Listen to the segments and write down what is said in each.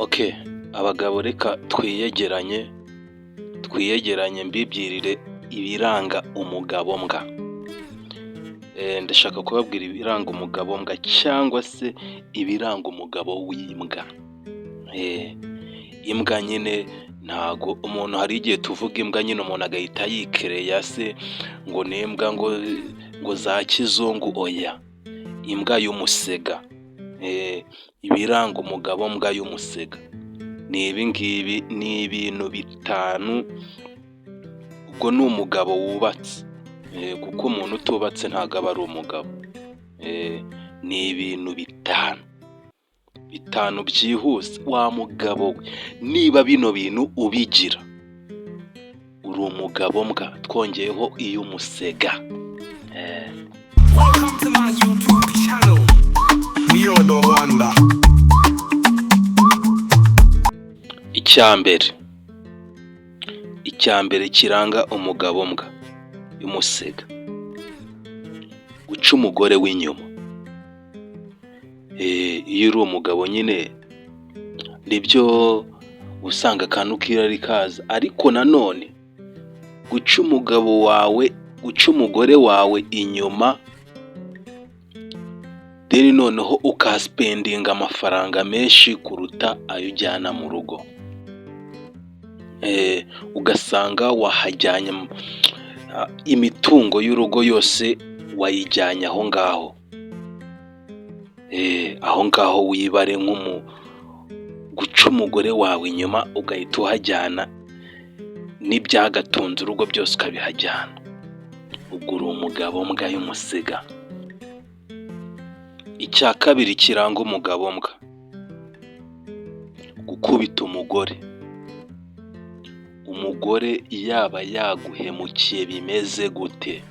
Okay, abagabo reka twiyegeranye mbibyirire ibiranga umugabo mbwa. Ndashaka kubabwira ibiranga umugabo mbwa cyangwa se ibiranga umugabo w'imbwa. Imbwa nyine ntago umuntu, hari igihe tuvuga imbwa nyine umuntu agahita yikereya se ngo ni imbwa ngo za kizungu, oya, imbwa y'umusega. Ibiranga umugabo mbwa y'umusega ni ibi ngibi, ni ibintu bitanu. Ubwo ni umugabo wubatse, kuko umuntu utubatse ntabwo aba ari umugabo. Ni ibintu bitanu byihuse. Wa mugabo we, niba bino bintu ubigira uri umugabo mbwa, twongeyeho iy'umusega. Welcome to my YouTube channel. You're the wonder. Icyambere kiranga umugabo mbwa y'umusega: guca umugore w'inyuma. Iyo uri umugabo nyine nibyo usanga akantu k'irari kaza, ariko nanone guca umugore wawe inyuma, deni noneho ukaspendinga amafaranga menshi kuruta ayo ujyana mu rugo. Ugasanga wahajyanye imitungo y'urugo yose, wayijyanye aho ngaho. Aho ngaho wibare guca umugore wawe inyuma, ugahita uhajyana n'ibyagatunze urugo byose ukabihajyana. Ubwo uri umugabo mbwa y'umusega. Icya kabiri kiranga umugabo mbwa: gukubita umugore. Umugore yaba yaguhemukiye bimeze gute,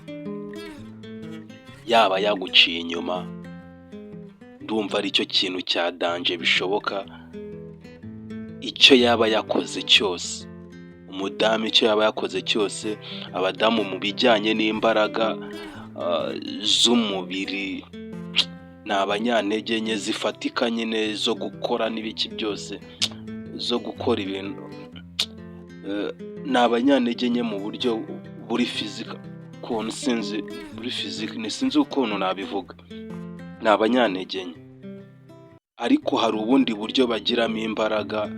yaba yaguciye inyuma, ndumva ari cyo kintu cya danje bishoboka. Icyo yaba yakoze cyose, umudamu icyo yaba yakoze cyose, abadamu mu bijyanye n'imbaraga z'umubiri ni abanyantege nke zifatika nyine, zo gukora n'ibiki byose, zo gukora ibintu. Ni abanyantege nke mu buryo buri fizika, ukuntu sinzi ukuntu nabivuga. Ni abanyantege nke, ariko hari ubundi buryo bagiramo imbaraga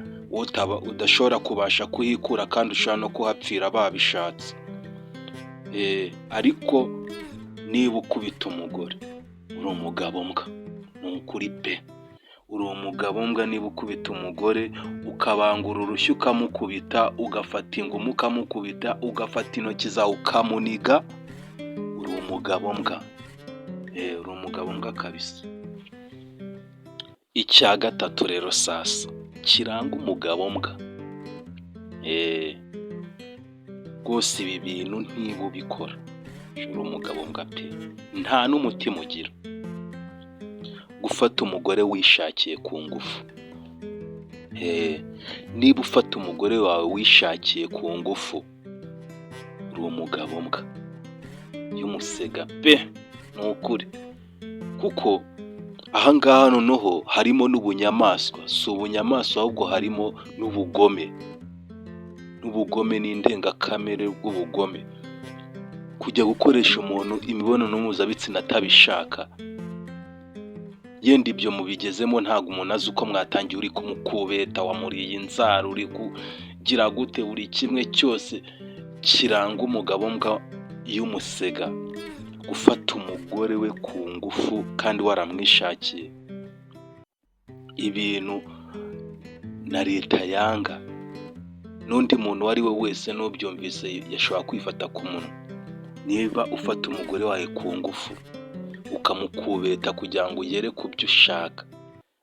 udashobora kubasha kuhikura, kandi ushobora no kuhapfira babishatse. Ariko niba ukubita umugore, uri umugabo mbwa, ni ukuri pe, uri umugabo mbwa. Niba ukubita umugore ukabangura urushyi ukamukubita, ugafata ingumi ukamukubita, ugafata intoki zawe ukamuniga, uri umugabo mbwa. Uri umugabo mbwa kabisa. Icya gatatu rero sasa kiranga umugabo mbwa, rwose ibi bintu ntiba ubikora, uri umugabo mbwa pe, nta n'umutima ugira. Gufata umugore wishakiye ku ngufu. Niba ufata umugore wawe wishakiye ku ngufu, uri umugabo mbwa y'umusega pe, ni ukuri. Kuko ahangaha noneho harimo n'ubunyamaswa, si ubunyamaswa ahubwo harimo n'ubugome n'indengakamere bw'ubugome. Kujya gukoresha umuntu imibonano mpuzabitsina atabishaka, yenda ibyo mubigezemo ntabwo umuntu azi uko mwatangiye, uri kumukubeta, wamuriye inzara, uri kugira gute, buri kimwe cyose kiranga umugabo mbwa y'umusega. Gufata umugore we ku ngufu kandi waramwishakiye, ibintu na leta yanga. N'undi muntu uwo ari we wese n'ubyumvise yashobora kwifata ku munwa. Niba ufata umugore wawe ku ngufu ukamukubeta kugira ngo ugere ku byo ushaka,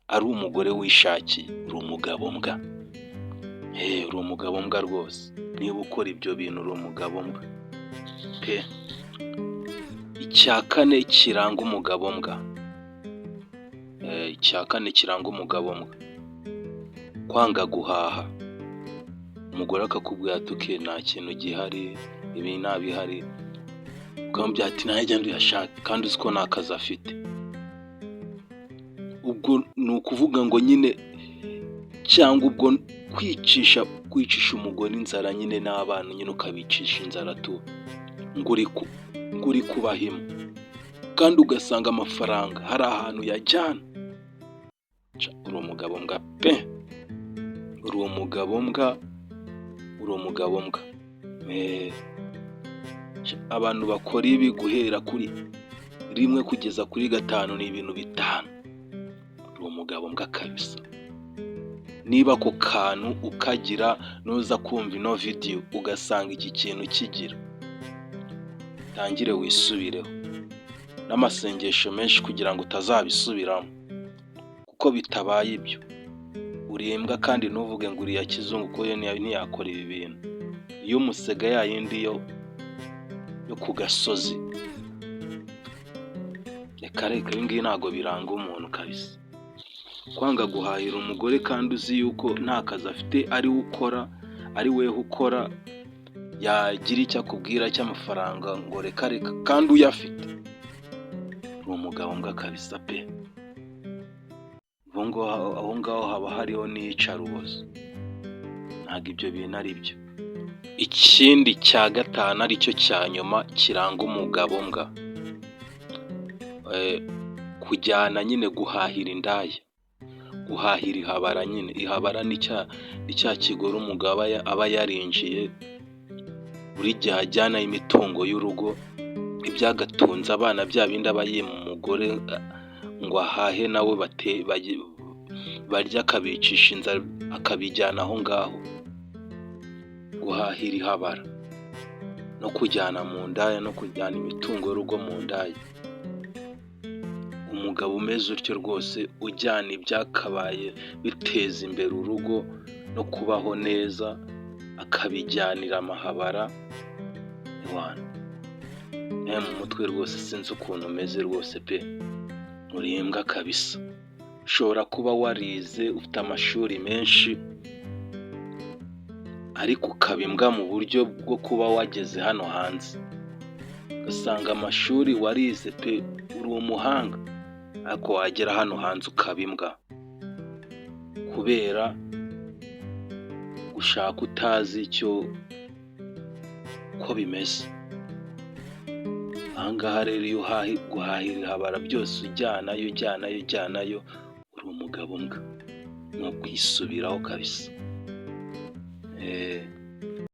ari umugore wishakiye, uri umugabo mbwa. Uri umugabo mbwa rwose. Niba ukora ibyo bintu uri umugabo mbwa pe. Icya kane kiranga umugabo mbwa. Kwanga guhaha. Umugore akakubwira ati "Okay, nta kintu gihari, ibi nta bihari", ukamubwira ati "nawe genda uyashake", kandi uzi ko nta kazi afite. Ubwo ni ukuvuga ngo nyine cyangwa ubwo kwicisha umugore inzara nyine n'abana nyine ukabicisha inzara tu ngo uri kubahima, kandi ugasanga amafaranga hari ahantu yajyana. Uri umugabo mbwa pe, uri umugabo mbwa. Abantu bakora ibi guhera kuri 1 kugeza kuri 5 ni ibintu bitanu. Uri umugabo mbwa kabisa. Niba ako kantu ukagira nuza kumva ino video ugasanga iki kintu kigira, tangire wisubireho n'amasengesho menshi kugira ngo utazabisubiramo, kuko bitabaye ibyo urimbwa kandi ntuvuge ngo uriya kizungu ko ntiyakora ibi bintu. Iyo umusega yayindi yo ku gasozi, reka ibingibi ntabwo biranga umuntu kabisa. Kwanga guhahira umugore kandi uzi yuko nta kazi afite ari weho ukora, yagira icyo akubwira cy'amafaranga ngo reka kandi uyafite. Uri umugabo mbwa kabisa pe. Aho ngaho haba hariho n'iyicarubozo, ntabwo ibyo bintu ari byo. Ikindi cya 5 aricyo cya nyuma kiranga umugabo mbwa, kujyana nyine guhahira indaya, guhahira ihabara nyine. Ihabara ni cya kigore umugabo aba yarinjiye, buri gihe ajyana imitungo y'urugo, ibyagatunze abana bya bindi aba yima umugore ngo ahahe nawe barya akabicisha inzara akabijyana aho ngaho. Guhahira ihabara no kujyana mu ndaya no kujyana imitungo y'urugo mu ndaya. Umugabo umeze utyo rwose ujyana ibyakabaye biteza imbere urugo no kubaho neza akabijyanira amahabara. Mu mutwe rwose sinzi ukuntu umeze rwose pe, urimbwa kabisa. Ushobora kuba warize ufite amashuri menshi ariko ukaba imbwa mu buryo bwo kuba wageze hano hanze. Ugasanga amashuri warize pe, uri umuhanga, ariko wagera hano hanze ukaba imbwa kubera gushaka utazi icyo ko bimeze. Ahangaha rero iyo guhahira ihabara byose ujyanayo, uri umugabo mbwa. Ni ukwisubiraho kabisa.